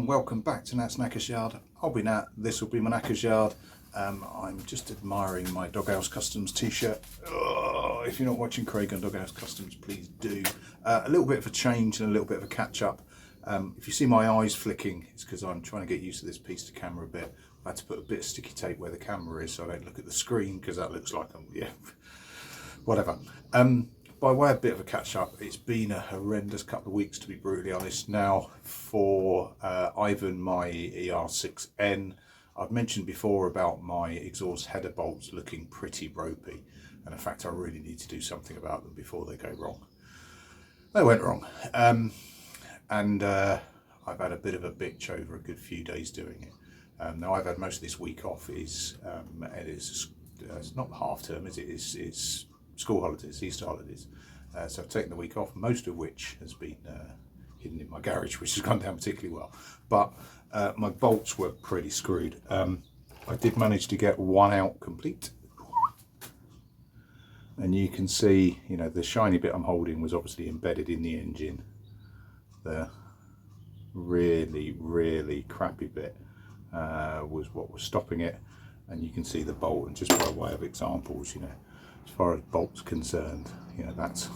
Welcome back to Nat's Knackers Yard. I'll be Nat, this will be my Knackers Yard. I'm just admiring my Doghouse Customs t-shirt. If you're not watching Craig on Doghouse Customs, please do. A little bit of a change and a little bit of a catch up. If you see my eyes flicking, it's because I'm trying to get used to this piece to camera a bit. I had to put a bit of sticky tape where the camera is so I don't look at the screen, because that looks like I'm, yeah, whatever. By way of a bit of a catch up, it's been a horrendous couple of weeks, to be brutally honest. Now, for Ivan, my ER6N, I've mentioned before about my exhaust header bolts looking pretty ropey, and in fact I really need to do something about them before they go wrong. They went wrong, and I've had a bit of a bitch over a good few days doing it. Now I've had most of this week off. It's not half term, is it? It's school holidays, Easter holidays. So I've taken the week off, most of which has been hidden in my garage, which has gone down particularly well. But my bolts were pretty screwed. I did manage to get one out complete. And you can see, you know, the shiny bit I'm holding was obviously embedded in the engine. The really, really crappy bit was what was stopping it. And you can see the bolt, and just by way of examples, you know, as far as bolts concerned, you know, that's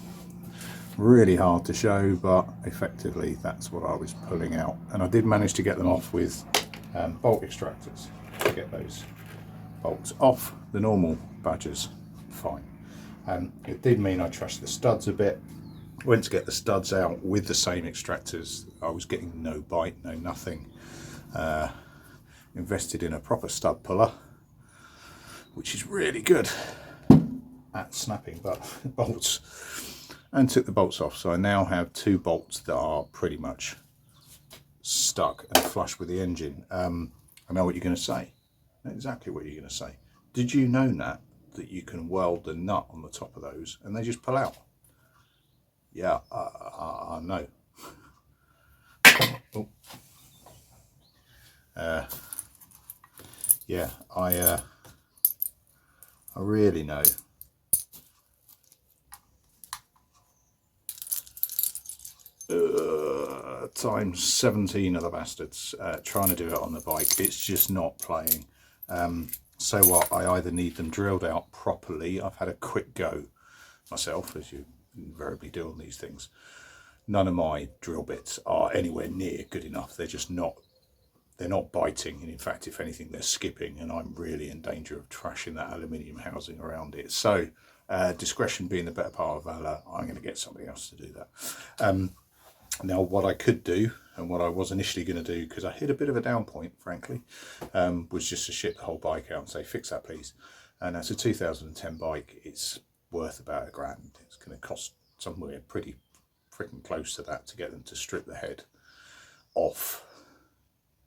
really hard to show, but effectively that's what I was pulling out. And I did manage to get them off with bolt extractors to get those bolts off. The normal badgers, fine. It did mean I trashed the studs a bit. Went to get the studs out with the same extractors. I was getting no bite, no nothing. Invested in a proper stud puller, which is really good at snapping bolts, and took the bolts off. So I now have two bolts that are pretty much stuck and flush with the engine. I know what you're going to say. I know exactly what you're going to say. Did you know, Nat, that you can weld the nut on the top of those and they just pull out? Yeah, I know. Yeah, I really know. Times 17 of the bastards trying to do it on the bike. It's just not playing. So what, I either need them drilled out properly. I've had a quick go myself, as you invariably do on these things. None of my drill bits are anywhere near good enough. They're just not, they're not biting, and in fact, if anything, they're skipping, and I'm really in danger of trashing that aluminium housing around it. So discretion being the better part of valor, I'm going to get somebody else to do that. Now, what I could do, and what I was initially going to do, because I hit a bit of a down point, frankly, was just to ship the whole bike out and say, fix that, please. And that's a 2010 bike. It's worth about £1,000. It's going to cost somewhere pretty freaking close to that to get them to strip the head off,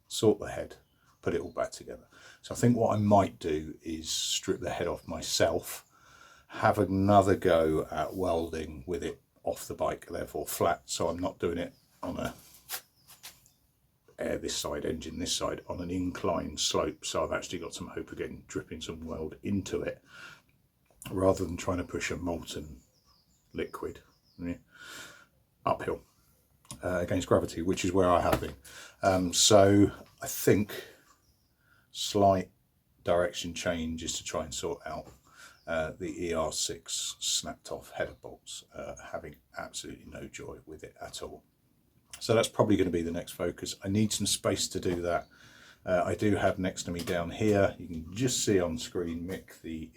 sort the head, put it all back together. So I think what I might do is strip the head off myself, have another go at welding with it off the bike, therefore flat, so I'm not doing it on a air this side, engine this side, on an inclined slope. So I've actually got some hope of getting dripping some weld into it, rather than trying to push a molten liquid uphill against gravity, which is where I have been. So I think slight direction change is to try and sort out the ER6 snapped off header bolts, having absolutely no joy with it at all. So that's probably going to be the next focus. I need some space to do that. I do have next to me down here, you can just see on screen, Mick, the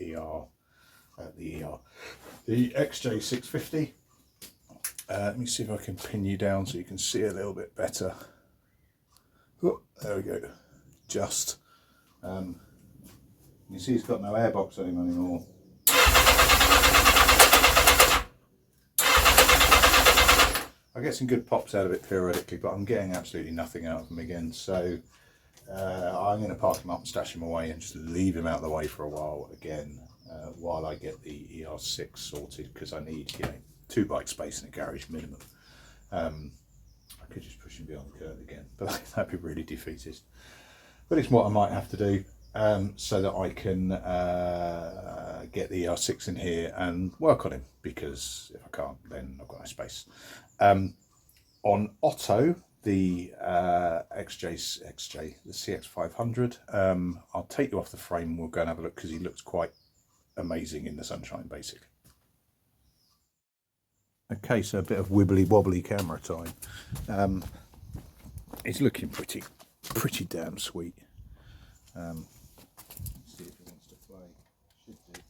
XJ650. Let me see if I can pin you down so you can see a little bit better. Oh, there we go. Just. You see, he's got no airbox on him anymore. I get some good pops out of it periodically, but I'm getting absolutely nothing out of him again. So I'm going to park him up and stash him away and just leave him out of the way for a while again. while I get the ER6 sorted, because I need, you know, 2 bike space in a garage minimum. I could just push him beyond the curve again, but that'd be really defeatist. But it's what I might have to do, so that I can get the ER6 in here and work on him, because if I can't, then I've got no space. On Otto, the the CX500, I'll take you off the frame and we'll go and have a look, because he looks quite amazing in the sunshine, basically. Okay, so a bit of wibbly wobbly camera time. It's looking pretty damn sweet. Let's see if he wants to play. Should do.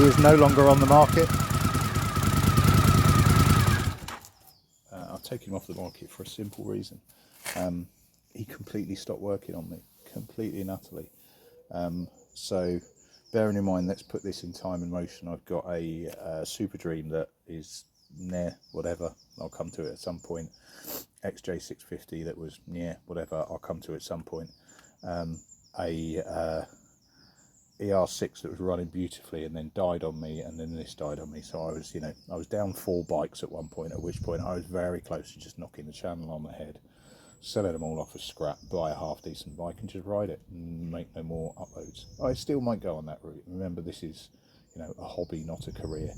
He is no longer on the market. I've taken him off the market for a simple reason. He completely stopped working on me, completely and utterly. So bearing in mind, let's put this in time and motion. I've got a Super Dream that is whatever, I'll come to it at some point. XJ650 that was whatever, I'll come to it at some point. A ER6 that was running beautifully and then died on me, and then this died on me. So I was, I was down 4 bikes at one point, at which point I was very close to just knocking the channel on the head, selling them all off as scrap, buy a half decent bike and just ride it and make no more uploads. I still might go on that route. Remember, this is, a hobby, not a career.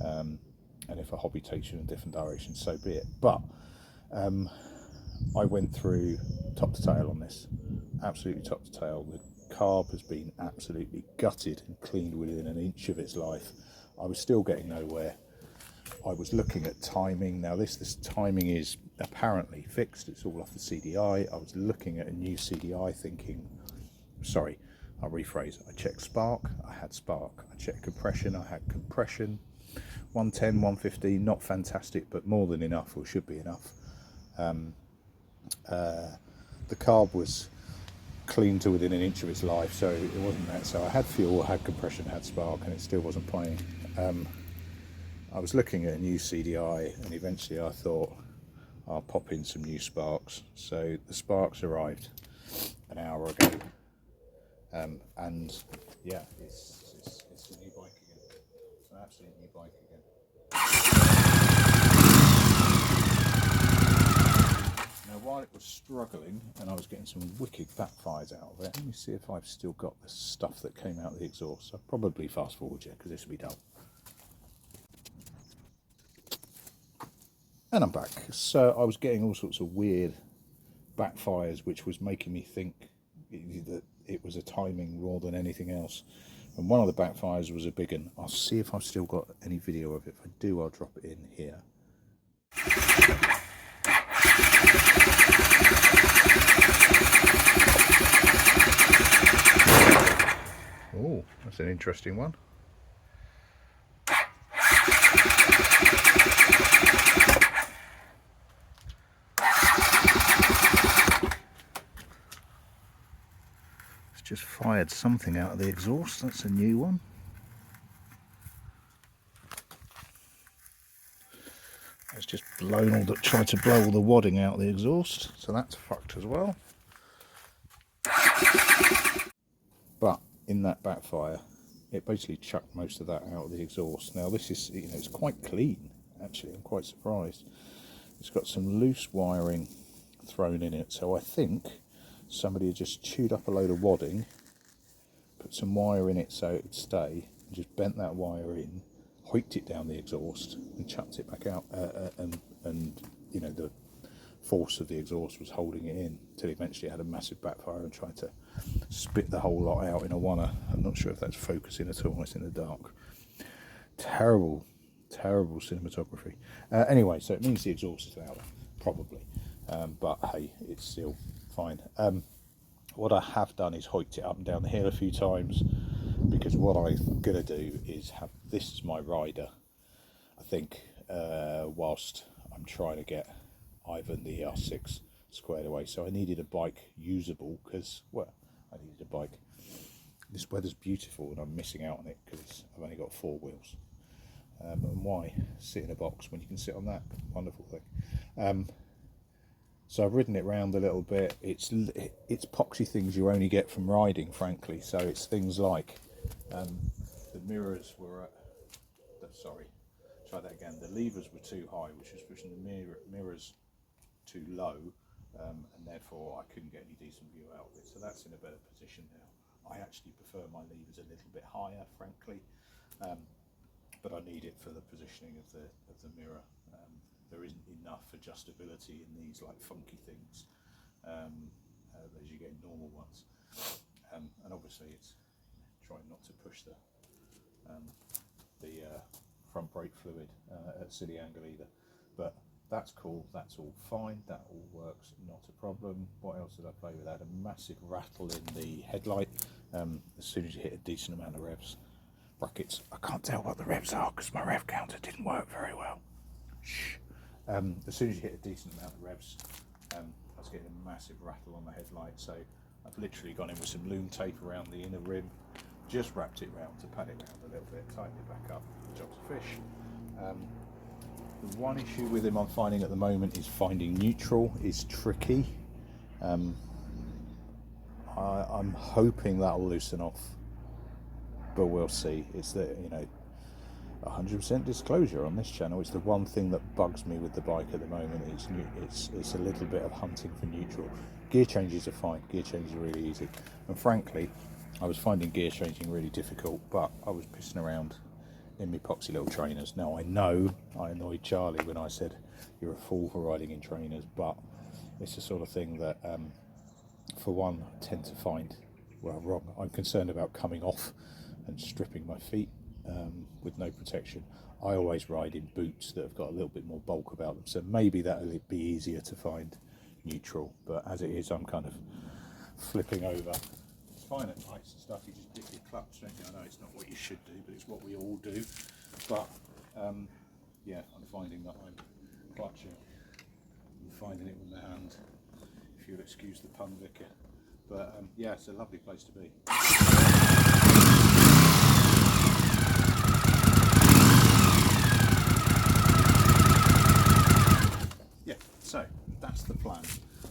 And if a hobby takes you in a different direction, so be it. But I went through top to tail on this, absolutely top to tail. The carb has been absolutely gutted and cleaned within an inch of its life. I was still getting nowhere. I was looking at timing. Now this timing is apparently fixed. It's all off the CDI. I was looking at a new CDI thinking, sorry, I'll rephrase. I checked spark, I had spark. I checked compression, I had compression. 110, 115, not fantastic, but more than enough, or should be enough. The carb was clean to within an inch of its life, so it wasn't that. So I had fuel, I had compression, had spark, and it still wasn't playing. I was looking at a new CDI, and eventually I thought I'll pop in some new sparks. So the sparks arrived an hour ago, and yeah, it's a new bike again. It's an absolute new bike again. Now, while it was struggling and I was getting some wicked backfires out of it, let me see if I've still got the stuff that came out of the exhaust. I'll probably fast forward you, because this will be dull. And I'm back. So I was getting all sorts of weird backfires, which was making me think that it was a timing more than anything else. And one of the backfires was a big one. I'll see if I've still got any video of it. If I do, I'll drop it in here. Oh, that's an interesting one. It's just fired something out of the exhaust. That's a new one. It's just tried to blow all the wadding out of the exhaust, so that's fucked as well. But in that backfire, it basically chucked most of that out of the exhaust. Now this is, it's quite clean, actually. I'm quite surprised. It's got some loose wiring thrown in it, so I think somebody had just chewed up a load of wadding, put some wire in it so it would stay, and just bent that wire in, hoiked it down the exhaust and chucked it back out, and the force of the exhaust was holding it in until eventually it had a massive backfire and tried to spit the whole lot out in a oneer. I'm not sure if that's focusing at all. It's in the dark. Terrible cinematography. Anyway, so it means the exhaust is louder, probably, but hey, it's still fine. What I have done is hoiked it up and down the hill a few times, because what I'm gonna do is have this as my rider, I think, whilst I'm trying to get Ivan the ER6 squared away. So I needed a bike usable, because, well, I needed a bike. This weather's beautiful and I'm missing out on it because I've only got 4 wheels. And why sit in a box when you can sit on that wonderful thing? So I've ridden it round a little bit. It's poxy things you only get from riding, frankly. So it's things like the mirrors were sorry, try that again. The levers were too high, which was pushing the mirrors too low, and therefore I couldn't get any decent view out of it. So that's in a better position now. I actually prefer my levers a little bit higher, frankly, but I need it for the positioning of the mirror. There isn't enough adjustability in these like funky things as you get in normal ones, and obviously it's trying not to push the front brake fluid at silly angle either. But that's cool, that's all fine, that all works, not a problem. What else did I play with? I had a massive rattle in the headlight as soon as you hit a decent amount of revs. Brackets, I can't tell what the revs are because my rev counter didn't work very well. Shh. As soon as you hit a decent amount of revs, I was getting a massive rattle on the headlight, so I've literally gone in with some loom tape around the inner rim, just wrapped it round to pad it round a little bit, tighten it back up, job's a fish. The one issue with him I'm finding at the moment is finding neutral is tricky. I'm hoping that'll loosen off, but we'll see. It's the 100% disclosure on this channel. It's the one thing that bugs me with the bike at the moment. It's a little bit of hunting for neutral. Gear changes are fine. Gear changes are really easy. And frankly, I was finding gear changing really difficult, but I was pissing around in my poxy little trainers. Now I know I annoyed Charlie when I said you're a fool for riding in trainers, but it's the sort of thing that, for one, I tend to find, well, wrong. I'm concerned about coming off and stripping my feet. With no protection. I always ride in boots that have got a little bit more bulk about them, so maybe that'll be easier to find neutral, but as it is I'm kind of flipping over. It's fine at nights and stuff, you just dip your clutch, don't you? I know it's not what you should do, but it's what we all do. But yeah, I'm finding that I'm clutching and finding it with my hand, if you'll excuse the pun, Vicar. But yeah, it's a lovely place to be. So that's the plan.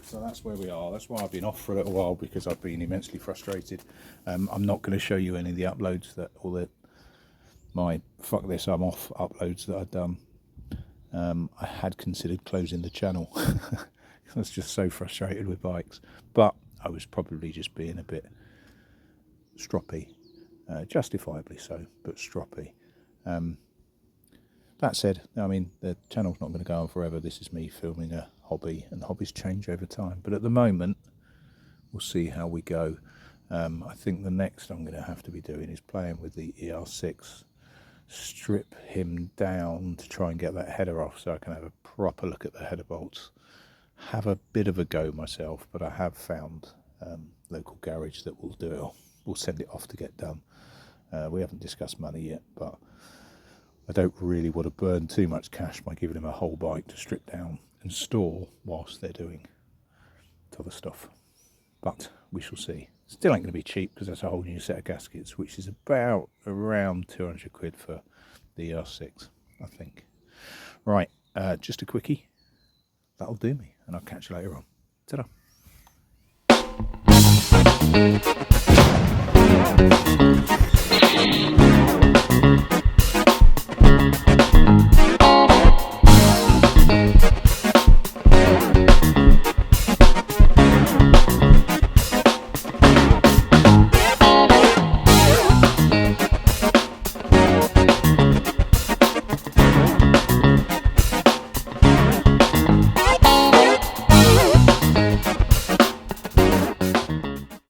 So that's where we are. That's why I've been off for a little while, because I've been immensely frustrated. I'm not going to show you any of the uploads that my fuck this I'm off uploads that I've done. I had considered closing the channel. I was just so frustrated with bikes, but I was probably just being a bit stroppy, justifiably so, but stroppy. That said, I mean, the channel's not going to go on forever. This is me filming a hobby, and hobbies change over time. But at the moment, we'll see how we go. I think the next I'm going to have to be doing is playing with the ER6, strip him down to try and get that header off so I can have a proper look at the header bolts. Have a bit of a go myself, but I have found local garage that will do it. We'll send it off to get done. We haven't discussed money yet, but I don't really want to burn too much cash by giving him a whole bike to strip down and store whilst they're doing other stuff. But we shall see. Still ain't going to be cheap, because that's a whole new set of gaskets, which is about around 200 quid for the R6, I think. Right, just a quickie. That'll do me, and I'll catch you later on. Ta-da.